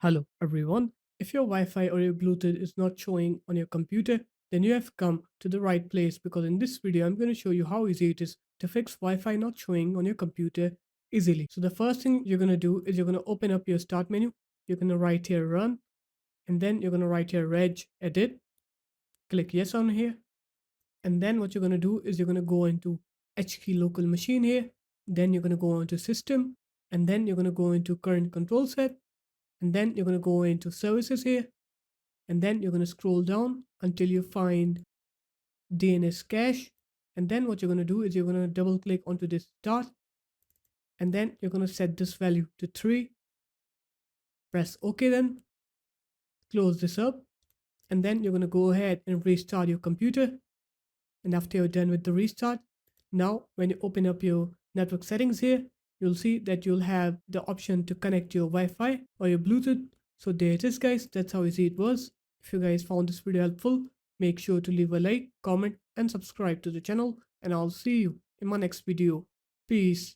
Hello everyone. If your Wi-Fi or your Bluetooth is not showing on your computer, then you have come to the right place because in this video I'm going to show you how easy it is to fix Wi-Fi not showing on your computer easily. So the first thing you're going to do is you're going to open up your start menu. You're going to write here run, and then you're going to write here reg edit. Click yes on here, and then what you're going to do is you're going to go into HKey local machine here. Then you're going to go into system, and then you're going to go into current control set, and then you're going to go into services here, and then you're going to scroll down until you find DNS cache. And then what you're going to do is you're going to double click onto this dot, and then you're going to set this value to 3. Press OK, then close this up, and then you're going to go ahead and restart your computer. And after you're done with the restart, now when you open up your network settings here, you'll see that you'll have the option to connect your Wi-Fi or your Bluetooth. So there it is, guys. That's how easy it was. If you guys found this video helpful, make sure to leave a like, comment, and subscribe to the channel. And I'll see you in my next video. Peace.